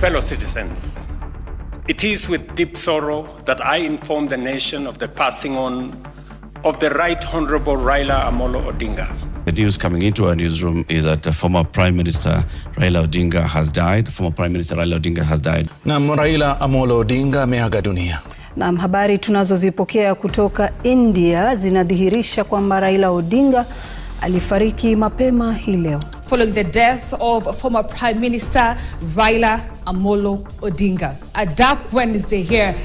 fellow citizens, it is with deep sorrow that I inform the nation of the passing on of the Right Honorable Raila Amolo Odinga. The news coming into our newsroom is that former Prime Minister Raila Odinga has died. Na Raila Amolo Odinga ameaga dunia. Na habari tunazozipokea kutoka India zinadhihirisha kwamba Raila Odinga alifariki mapema hii leo. Following the death of former Prime Minister Raila Amolo Odinga. A dark Wednesday here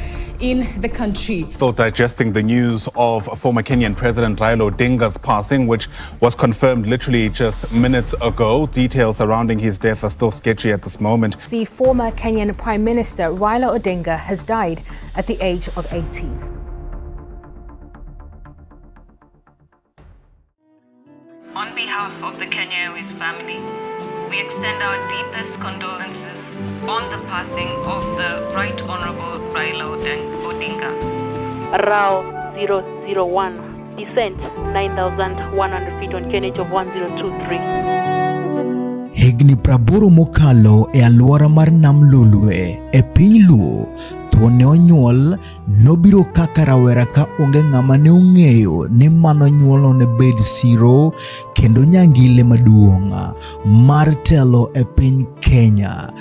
in the country. Still digesting the news of former Kenyan President Raila Odinga's passing, which was confirmed literally just minutes ago. Details surrounding his death are still sketchy at this moment. The former Kenyan Prime Minister Raila Odinga has died at the age of 18. On behalf of the Kenya Airways family, we extend our deepest condolences on the passing of the Right Honorable Raila Odinga. RAO 001, descent 9,100 feet on KNH of 1023. Higni praboro mokalo e aluora mar Nam Lolwe e piny Luo, thuone onyuol nobiro kaka rawera ka onge ng'ama ne ong'eyo ni mano nyuolo ne bed siro kendo nyangile maduong' mar telo e piny Kenya.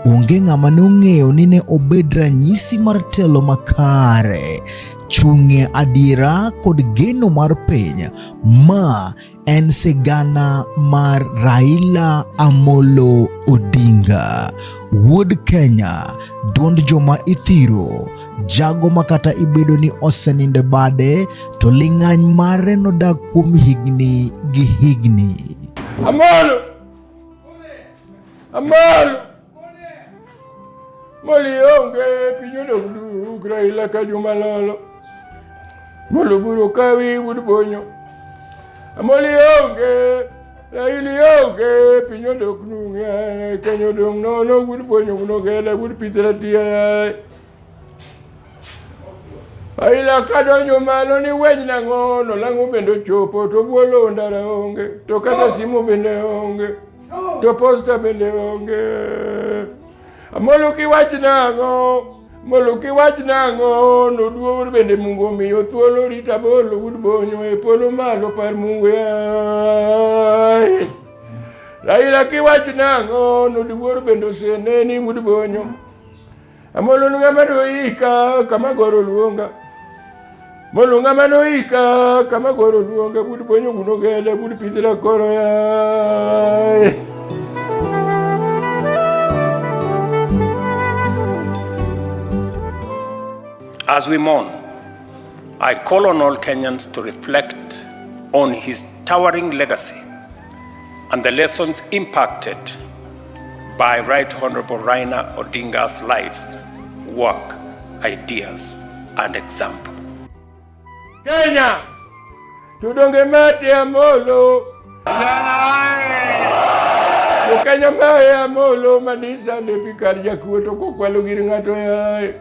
Onge ng'ama ne ong'eyo ni ne obed ranyisi mar telo makare, chung'e adiera kod geno mar piny. Ma en sigana mar Raila Amolo Odinga, wuod Kenya, duond joma ithiro, jago makata ibedo ni oseninde bade, to ling'any mare nodak kuom higni gi higni. Amolo! Molionge pinyolo du Raila ka jumalolo. Moluguro kawi budbonyo. Molionge Raila pinyolo kununga Kenya dong no budbonyo kunogela budpitratia. Raila kadonyo malo ni wejna ngono langu bendo chopo to bolo ndara onge to kata simu bende onge to posta bende onge. Moluki wach nango no duo bende Mungu miyo thuolo rita bolo budbonyo e polo malo par Mungu ya Raila ki wach nango no duo bende seneni budbonyo amolo ngama doika kama goro luonga molo ngama doika kama goro luonga budbonyo gunogele budpitira koro ya. As we mourn, I call on all Kenyans to reflect on his towering legacy and the lessons impacted by Right Honorable Raila Odinga's life, work, ideas, and example. Kenya, tudonge mati Amolo. Kenya mae Amolo manisa ne pikarja kuoto kokwalo giri ng'ato yae.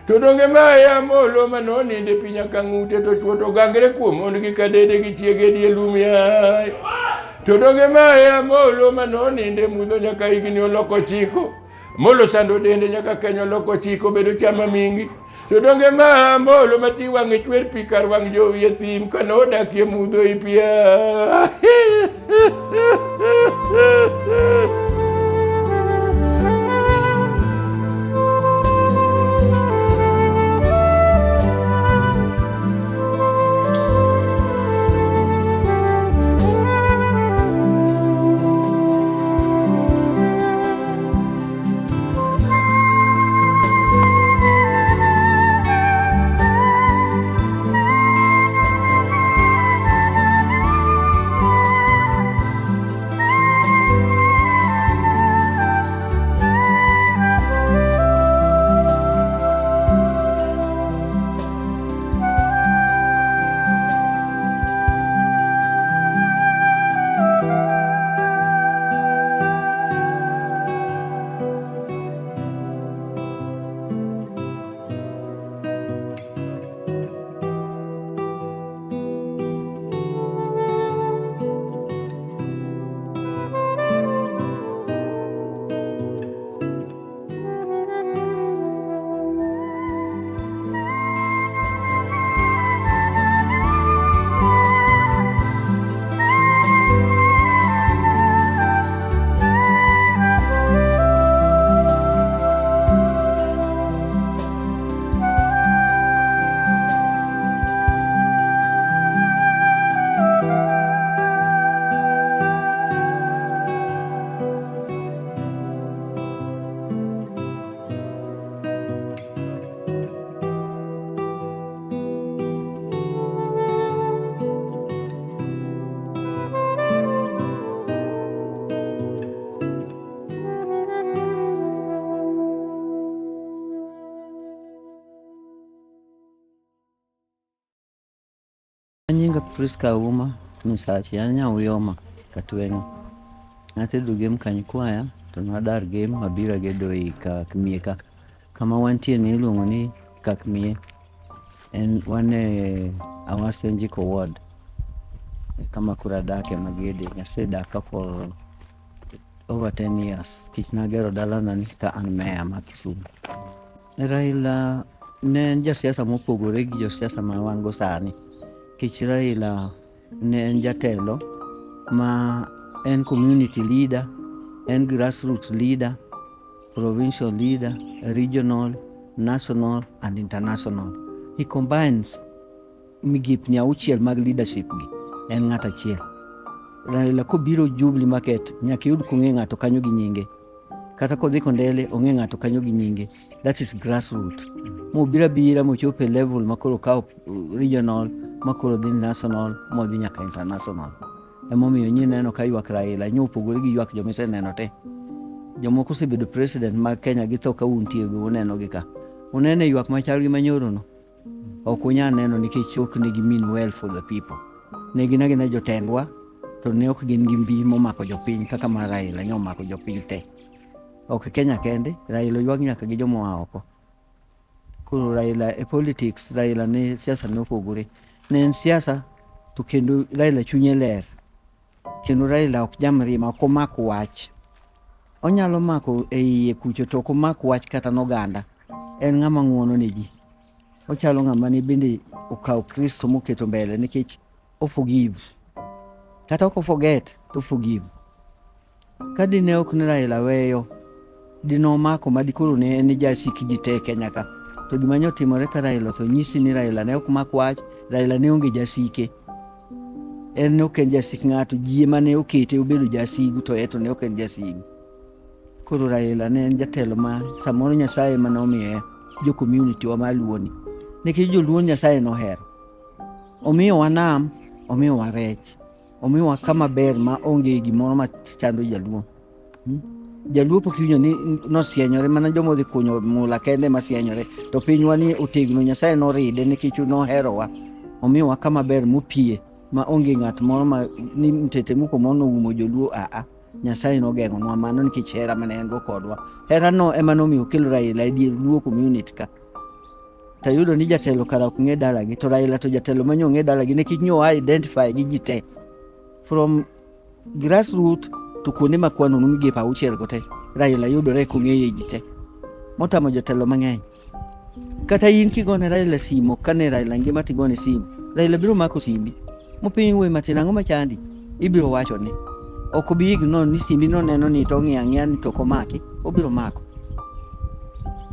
Tudonge mae Amolo manoni de pinya kang'ute to chuoto gangre kuomon gi kadede gi chiege die lumia. Tudonge mae Amolo manoni de mudho nyaka higni oloko chiko. Molo sando dende nyaka Kenya oloko chiko bedo chama mingi. Tudonge mae Amolo mati wang'e chwer pikar wang' jowi e thim kanodakie mudho ipia. Nyinga Priska Uma misachi anya uyoma katwengo. Natedo game kanyikwaya to nadar game mabira gedo ka kmieka. Kama wantie ni iluongo ni Kakmie. En wane awasenjiko ward. Kama kura dake magede nyase daka for over 10 years. Kich nagero dalana ni ka an mea ma Kisumu. Raila ne en jasiasa mopogore gi josiasa ma wan go sani. Kich Raila ne en jatelo ma en community leader, en grassroots leader, provincial leader, regional, national and international. He combines migipni auchiel mag leadership gi. En ng'at achiel. Raila kobiro Jubilee Market nyaka yud kong'e ng'ato kanyo gi nyinge. Kata kodhi kondele ong'e ng'ato kanyo gi nyinge. That is grassroots. Mo bira mochope level makoro kao regional, makoro dhi national, mo dhi nyaka international. Emomiyo nyi neno ka ywak Raila nyopogore gi ywak jomise neno te. Jomoko osebedo president mag Kenya gi to ka untie go neno gi ka. Unene ywak machal gi manyoro no. Ok unya neno nikech ok ne gi mean well for the people. Ne gina jotendwa to ne ok gin gi mbi momako jopiny kaka ma Raila nyomako jopiny te. Ok Kenya kende, Raila ywak nyaka gi jomoa oko. Kuro Raila e politics, Raila ne siasa no pogore. Ne en siasa to kendo Raila chunye ler. Kendo Raila ok jamri ma ko mako wach. Onyalo mako e iye kucho to ko mako wach kata noganda. En ng'ama ng'uono ne ji. Ochalo ng'ama ni bende okaw Kristo moketo mbele nikech o forgive. Kata ok forget to forgive. Kadi ne ok ni Raila weyo dino mako madikoro ne en jasik ji te Kenya ka. To gima nyotimore ka Raila to nyisi ni Raila ne ok mako wach, Raila ne onge jasike. En ne ok en jasik ng'ato, ji mane okete obedo jasigu to eto ne ok en jasigu. Koro Raila ne en jatelo ma samoro Nyasaye manomiye jo community wa maluoni. Nikech joluo Nyasaye nohero. Omiyo wanam, omiyo warech. Omiyo kama ber ma onge gimoro ma chando jaluo. Jaluo pokinyo ni nosienyore mana jomo dhi kunyo mula kende masienyore. To pinywa ni otegno Nyasaye noride nikech noherowa. Omiyo kama ber mopie ma onge ng'at moro ma ni mtete muko mono umo joluo Nyasaye no gengo nwa mano nikech hera mane en go kodwa. Hera no ema nomiyo kelo Raila e dier luo community ka. Tayudo ni jatelo kara ok ng'e dala gi to Raila to jatelo manyo ng'e dala gi nikech nyo identify gi jite. From grassroots to kuonde makwano numige pa uchiel gote. Raila yudore kong'eye jite. Motamo jatelo mang'eny. Kata in kigone Raila simo kane Raila ngima tigone simo. Raila biro mako simbi. Mopiny we matina ng'oma chandi. Ibiro wacho ni. Ok bi igno ni simbi no neno ni to ng'ia ni to komaki. Obiro mako.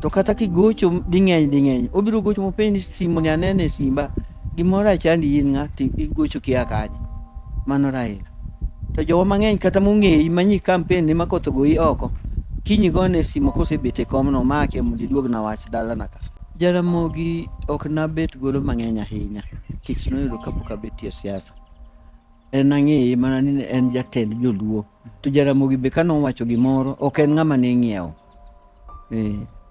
To kata kigocho ding'eny obiro gocho mopiny ni simo ni anene simba. Gimoro achandi in ng'ati igocho kia kaje. Mano Raila. To jowa mang'eny kata mong'eyi manyi campaign ni makoth goyi oko. Kinyi gone simo kosebete kom no make mondo iduog na wach dala na ka. Jaramogi ok nabet golo mang'eny ahinya. Kich noyudo kapok abetie siasa. En ang'eye mana ni en jatend joluo. To Jaramogi be kano wacho gimoro ok en ng'ama ne ng'iewo.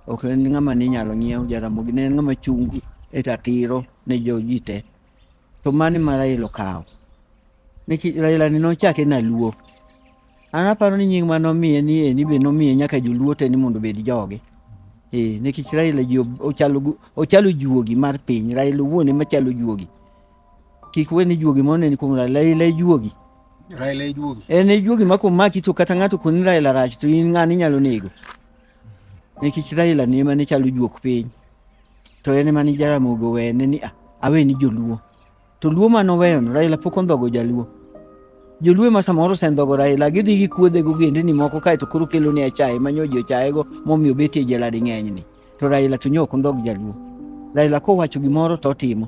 Ok en ng'ama ne nyalo ng'iewo. Jaramogi ne en ng'ama chungu e ratiro ne jojite. To mani ma Raila okawo. Neki Raila ni nochake na luo. Anaparo ni nying manomiye ni be nomiye nyaka joluo te ni mondo bed joge. Neki Raila ochalo juogi mar piny. Raila wuone machalo juogi. Kik we ni juogi mone ni kuom Raila juogi. Raila juogi. En juogi mako maki to kata ng'ato kun Raila rach to in ng'ani nyalo nego. Neki Raila ni ema ne chalo juok piny. To en ema ni Jaramogi wene ni awe ni joluo. To luo manoweyo no Raila pok ondhogo jaluo. Joluo ma samoro sendhogo Raila gidhi gi kuodhe go gende ni moko kae to koro kelo ni chai manyoji chae go momiyo betie jela di ng'eny ni. To Raila to nyok ondhog jaluo. Raila ko wacho gimoro to timo.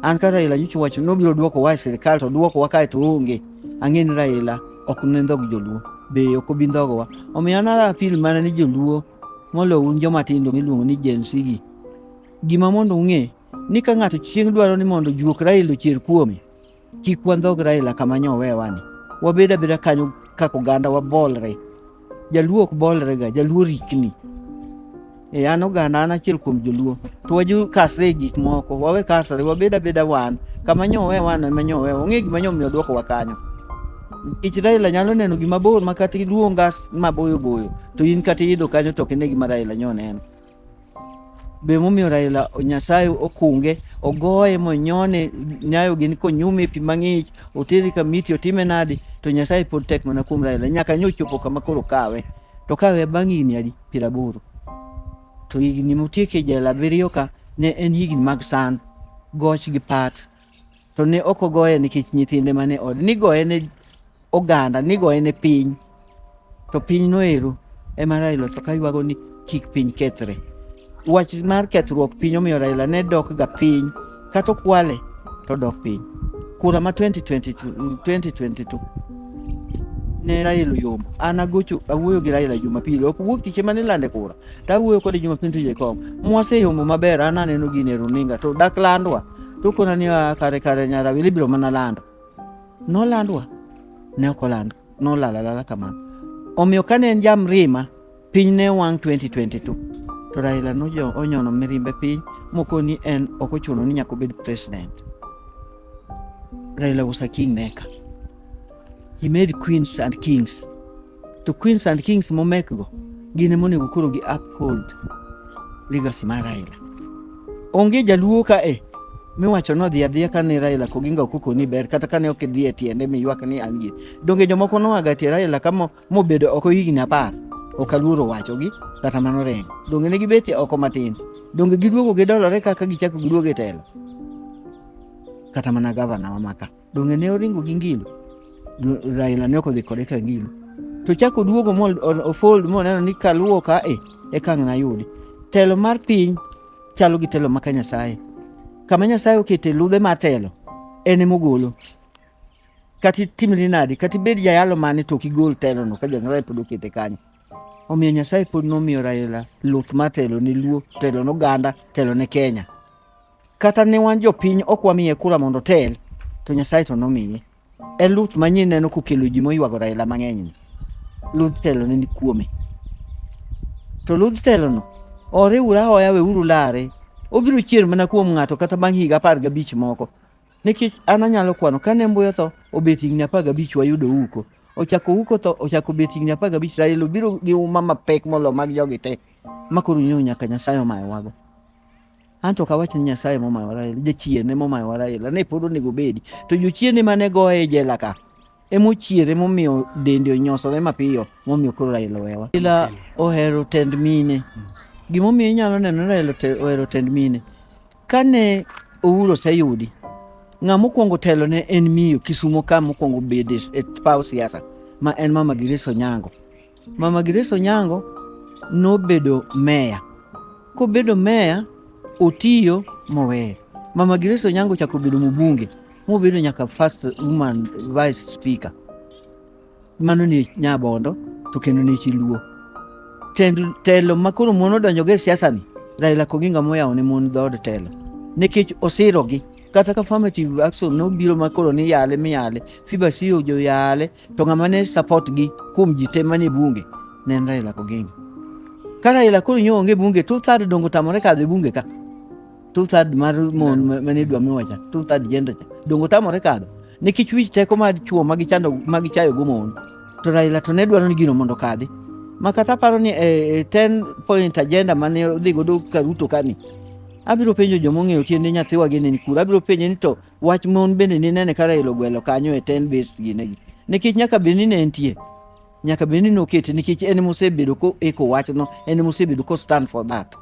An ka Raila nyocha wacho no biro duoko wa sirikal to duoko wa kae to onge. Ang'e ni Raila ok ne ndhog joluo. Be ok obi ndhogo wa. Omiyo anara apil mana ni joluo molo un joma tindo miluongo ni Gen Z gi. Gima mondo ung'e ni ka ng'ato chieng' dwaro ni mondo juok Raila ochier kuome. Kik wandhog Raila kama nyo wewa ni. Wabeda beda kanyo kako ganda wabolre. Jaluo ok bolre ga, jaluo rikni. an oganda an achiel kuom joluo to waju kasre gik moko wawe kasre wabeda beda wan kama nyowe wan ema nyowe onge gima nyowe odwoko wa kanyo ich Raila nyalo neno gima bor makata iluwo ngas maboyo boyo to in kata idho kanyo to kine gima Raila nyo neno be momiyo Raila Nyasaye okunge ogoye monyone nyayo gini konyume pi mang'ich oteri kamiti otime nadi to Nyasaye pod tek mana kuom Raila nyaka nyochopo kama koro kawe to kawe bang'ini adi 80 to higni motieke jela 7 ka ne en higni mag sand goch gi pat to ne ok ogoye nikech nyithinde mane od ni goye ne oganda ni goye ne piny to piny noero ema Raila to kaywago ni kik piny kethre wach mar kethruok piny omiyo Raila ne dok ga piny kata kwale to dok piny kura ma 2022 ne Raila yom ana gocho awuoyo gi Raila Jumapili ok wuok tich mane lande kura ta awuoyo kod Jumapili tije kom mwase yomo maber ana neno gine runinga to dak landwa to kona ni kare nyara wili biro mana lando no landwa ne ok land no lala kamano omiyo kane en jam rima piny ne wang 2022 to Raila no onyono mirimbe piny mokoni en ok ochuno ni nyaka bed president. Raila was a kingmaker. He made queens and kings. To queens and kings momekgo gine monego koro gi uphold legacy mar Raila. Onge jaluo ka miwacho no dhia ka ne Raila Koginga okuko ni ber kata kane ok dhie tiende miywak ni an gi. Donge jomoko no agati Raila kama mobedo ok higni 10 okaluoro wacho gi kata mano reng. Donge ne gibeti oko matin. Donge giduogo gidolore kaka gichako giduogo e telo. Kata mana gavana wa Maka. Donge ne oringo gi Ngilu. Raila ne okodhi kode ka Ngilu. To chako duogo mo ofold mo neno ni kaluo ka e kang' na yudi. Telo mar piny chalo gi telo maka Nyasaye. Kama Nyasaye okete ludhe mar telo ene mogolo. Kati timri nadi kati bed jayalo mane to kigol telo no ka Nyasaye pod okete kanyo. Omiyo Nyasaye pod nomiyo Raila luth mar telo ni luo, telo no ganda, telo ne Kenya. Kata ne wan jopiny ok wamiye kura mondo tel to Nyasaye to nomiye. E luth manyien neno kokelo ji moywago Raila mang'eny. Luth telo ni kuome. To luth telo no ore ura hoya we uru lare. Obiro chier mana kuom ng'ato kata bang' higa 15 moko. Nikech an anyalo kwano kane Mbuya tho obet higni 15 wayudo uko. Ochako uko tho ochako bet higni 15 Raila biro gi uma mapek molo mag jogi te. Makoro nyo nyaka Nyasaye omayo wago. Anto kawacho ni Nyasaye momayo Raila, jachiene momayo Raila ne pod onego bedi. To jochiene mane goye jela ka emochiere momiyo dende onyosore mapiyo momiyo koro Raila wewa. Raila ohero tend mine. Gimomiyo inyalo neno Raila ohero tend mine. Kane Uhuru oseyudi ng'ama okwongo telo ne en miyo Kisumo ka mokwongo bede e paw siasa ma en Mama Grace Onyango. Mama Grace Onyango nobedo meya. Kobedo meya otiyo moweyo. Mama Grace Onyango chako bedo mbunge mobedo nyaka first woman vice speaker. Mano ni Nyabondo to kendo ni Chiluo. Telo makoro mono donjo ge siasa ni Raila Koginga moyawo ne mon dhood telo nikech osirogi kata ka affirmative action no biro makoro ni yale miyale fiba siyo jo yale to ng'ama ne support gi kuom ji te mane bunge ne Raila Koginga. Ka Raila koro nyonge bunge 2/3 dongo tamore kadho bunge ka 2/3 mar mon mane dwa miwacha 2/3 gender dongo tamore kadho nikech wich teko mar chuo magichayo go mon to Raila to ne dwaro ni gino mondo kadhi. Makata paro ni 10 point agenda mane odhi godo Karuto kani. Abiro penjo jomong'eyo tiende nyathiwa gene ni kura. Abiro penjo ni to wach mon bende ni nene ka Raila gwelo kanyo e 10 base ginegi. Nikech nyaka beni ne entie. Nyaka beni no kete nikech en mosebedo ko eko wach no, en mosebedo ko stand for that.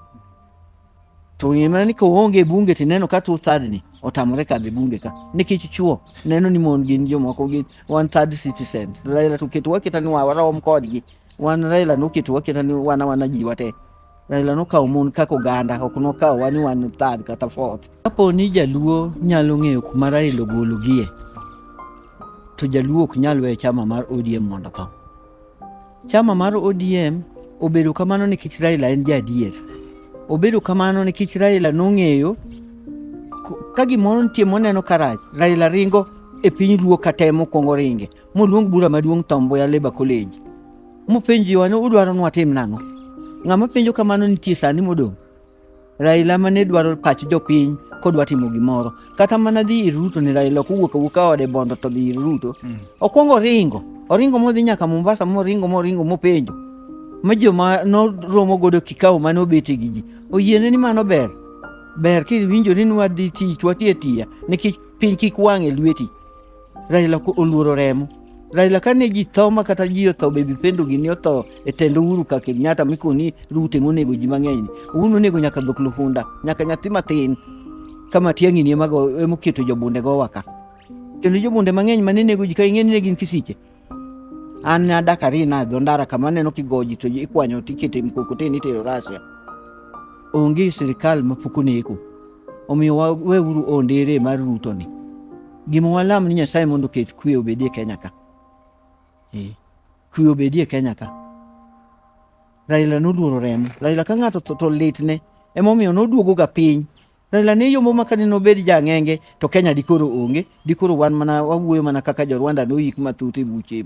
To yemana ni ko onge bunge tineno ka 2/3 ni otamore ka bunge ka. Nikech chuo neno ni mon gin jomoko gin 1/3 citizens. Raila to keto wakita ni warom kodgi. Wan Raila no keto wakita ni wana jiwa te. Raila no kawo mon kako ganda ok no kawo wani 1/3 kata 4. Kapo ni jaluo nyalo ng'eyo kuma Raila ogolo gie to jaluo ok nyal weyo chama mar ODM mondo tho. Chama mar ODM obedo kamano nikech Raila en jadier. Obedo kamano nikech Raila nong'eyo ka gimoro nitie moneno karach Raila ringo e piny luo katemo kongo ringe moluong bura maduong' Tom Mboya Labour College. Mopenji wano udwaro nwa tim nang'o? Ng'ama penjo kamano nitie sani modong'. Raila mane dwaro pach jopiny kodwa timo gimoro. Kata mana dhi ir Ruto ni Raila kowuok ode bondo to dhi ir Ruto. Okwongo oringo modhi nyaka Mombasa moringo mopenjo. Ma joma no romo godo kikao mane obete gi ji. Oyiene ni mano ber. Ber kiwinjori ni wadhi tich watie tiya nikech piny kik wang' e lweti. Raila oluoro remo. Raila kane ji tho ma kata ji otho bebi pendo gini otho e tendo Uhuru ka Kenyatta mikoni Ruto monego ji mang'eny. Uhuru nego nyaka dhok Luhunda, nyaka nyathi matin. Kama tiang'i ni emoketo jobunde go waka. Kendo jobunde mang'eny mane nego ji ka ing'eni ne gin kisiche. An nadak Arina dho ndara kama neno kigoji to ikwanyo tikete mkokoteni tero Russia. Onge sirikal mapuko neko. Omiyo we uru ondere mar Ruto ni. Gima walam ni Nyasaye mondo ket kwe obedie Kenya ka. Kwe obedie Kenya ka. Raila noluoro remo. Raila ka ng'ato to litne. Emomiyo noduogo ga piny. Raila ne yombo makani nobed jang'enge to Kenya dikoro onge. Dikoro wan mana wawuoyo mana kaka jo Rwanda noyik mathuth e buche.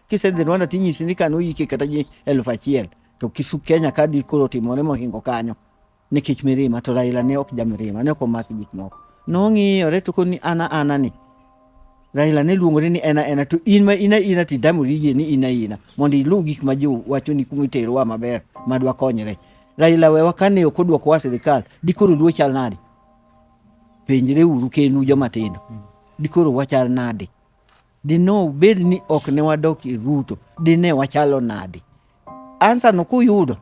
Kisedhi Rwanda tinyisi ni ka noyike kata ji 1,000. To kisu Kenya ka dikoro timore mohingo kanyo. Nikech mirima to Raila ne ok jamirima. Ne ok omaki gik moko. Nong'iyore to koni ana ni. Raila ne luongore ni ena to in ma ina ti damori yie ni ina mondo ilu gik ma jo wacho ni kumitero wa maber madwa konyre. Raila wewa kane okodwoko wa sirikal dikoro luo chal nade. Penjre uru kenu joma tindo. Dikoro wachal nade. Dino bed ni ok ne wadok Ruto dine wachalo nade. Ansa no kuyudo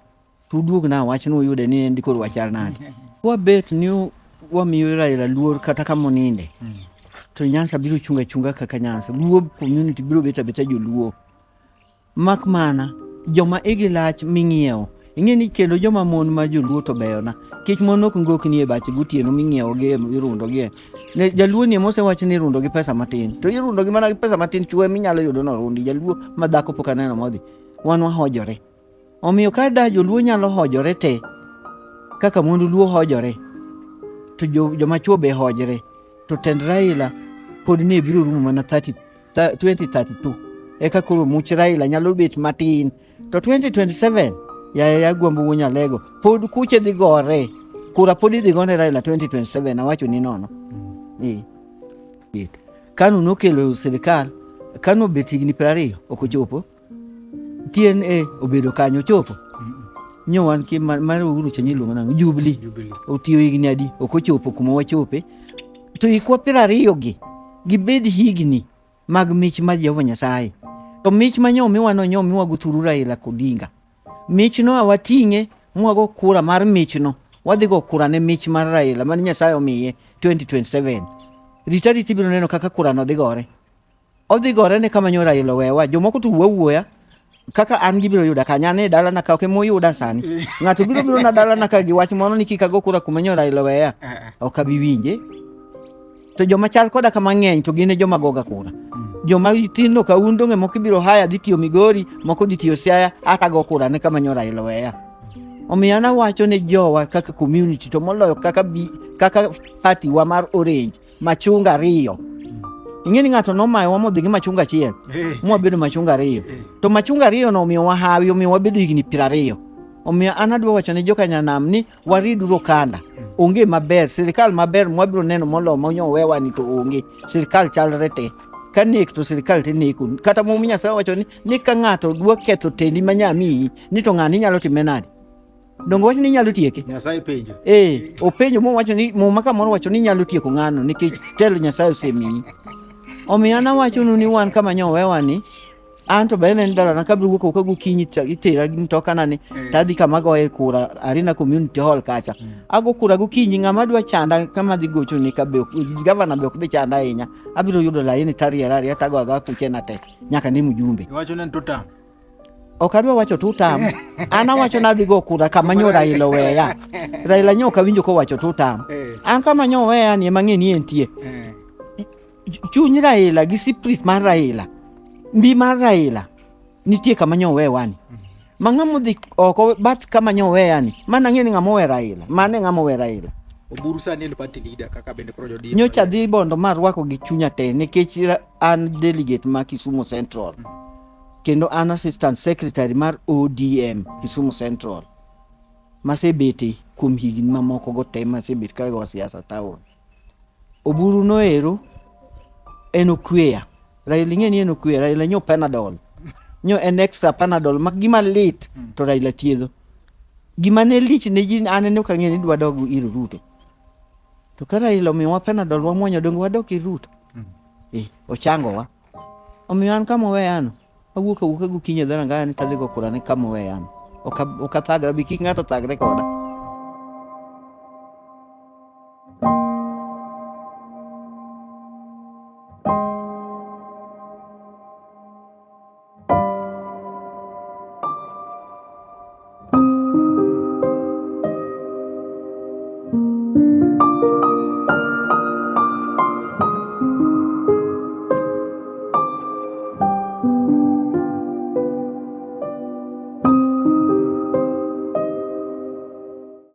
tuduog na wach no yude ni dikoro wachal nade. Wa bet ni wamiyo Raila luor kata kamoninde. To Nyansa biro chunga kaka Nyansa. Luo community biro beta joluo. Makmana joma igilach ming'iewo. Ing'eni kendo joma mon ma joluo to beyona. Kech mon ok ngokni e bache gutieno ming'iewo gi irundo gi. Ne jaluo ni mose wach ni irundo gi pesa matin. To irundo gi mana gi pesa matin chwe minyalo yudo no rundi jaluo madhako pok aneno modhi. Wan wahojore. Omiyo kada joluo nyalo hojore te kaka mondo luo hojore. To joma chuo be hojore. To tend Raila pod ne biro rumo mana 2032. Eka koro much Raila nyalo bet matin. To 2027 ya gwambo wonya lego. Pod kuche dhi gore. Kura pod dhi gone Raila 2027 awacho ni nono. Kanu nokelo sirikal, kanu beti gini 20 okochopo. TNA obedo kanyo chopo. Nyowan ki mar Uhuru Kenyilo manang Jubilee. Otiyo higni adi okochopo kuma wachope. To ikwa 20 gibed higni mag mich ma Jehova Nyasaye. To mich ma nyomiwa guthuru Raila Odinga. Mich no awating'e mwago kura mar mich no. Wadhi go kura ne mich mar Raila mani Nyasaye omiye 2027. Ritari tibiro neno kaka kura no dhi gore. Odhi gore ne kama nyo Raila wewa. Jomoko tu wuoya kaka an gibiro yuda kanyane dala na ka oke moyuda sani. Ng'ato biro na dala na ka giwach mono ni kika go kura kuma nyo Raila weya. Okabi winje. To joma chal koda kama ng'eny to gine joma goga kura. Joma tino ka undonge moko biro haya dhi tiyo Migori, moko dhi tiyo Siaya, aka go kura ne kama nyo Raila weya. Omiyo ana wacho ne jowa kaka community to moloyo kaka party wa mar Orange, machunga riyo. Ing'eni ng'ato nomayo wa modhi gi machunga achiel. Mwa bedo machunga riyo. To machunga riyo no omiyo wa hawi, omiyo wabedo higni 20. Omiyo anadwa wacho ne joka Nyanam ni wariduro kanda. Onge maber, sirikal maber mwabiro neno molo monyo wewa ni to onge. Sirikal chalre te. Kanek to sirikal te neku. Kata mumi Nyasaye wacho ni ka ng'ato dwa ketho tendi manyami ni to ng'ani nyalo time nade. Dongo wacho ni nyalo tieke. Nyasaye penjo. Openjo mo wacho ni mo maka moro wacho ni nyalo tieko ng'ano nikech telo Nyasaye osemiyi. Omiyo ana wacho ni wan kama nyo wewa ni anto bene ndara na kabru wuko ka gokinyi itera gi mtoka nani tadhi kama goe kura Arena Community Hall kacha. Ago kura gokinyi ng'ama dwa chanda kama dhi gocho ni kabe governor be ok dhi chanda ahinya. Abiro yudo laini tari yarari atago aga kuchena te nyaka ni mjumbe. Wacho nen tutam. Okadwa wacho tutam. Ana wacho na dhi go kura kama nyo Raila weya. Raila nyo ka winjo ko wacho tutam. An kama nyo weya ni mang'eni entie. Chuny Raila gi spirit mar Raila. Mbi mar Raila nitie kama nyo wewa ni. Mang'amo dhi oko bat kama nyo weya ni. Mana ng'eni ng'amo we Raila. Mane ng'amo we Raila. Oburu sani en party leader kaka bende projo di. Nyocha dhi bondo mar wako gi chunya te nikech an delegate ma Kisumu Central. Kendo an assistant secretary mar ODM Kisumu Central. masebeti kuom higni mamoko go te masebet ka go siasa taon. Oburu noero en okweya. Raila ing'e ni en okweya, Raila nyo Panadol. Nyo en extra Panadol mak gima lit to Raila thiedho. Gima ne lich ne ji anene ka ng'e ni dwa dog ir Ruto. To ka Raila omiyowa Panadol wamuonyo dongo wadok ir Ruto. Ochango wa. Omiyo an kama weyano. Awuok gokinyi dhara ngani tadhi go kura ne kama weyano. Okathagra bi kik ng'ato thagre koda.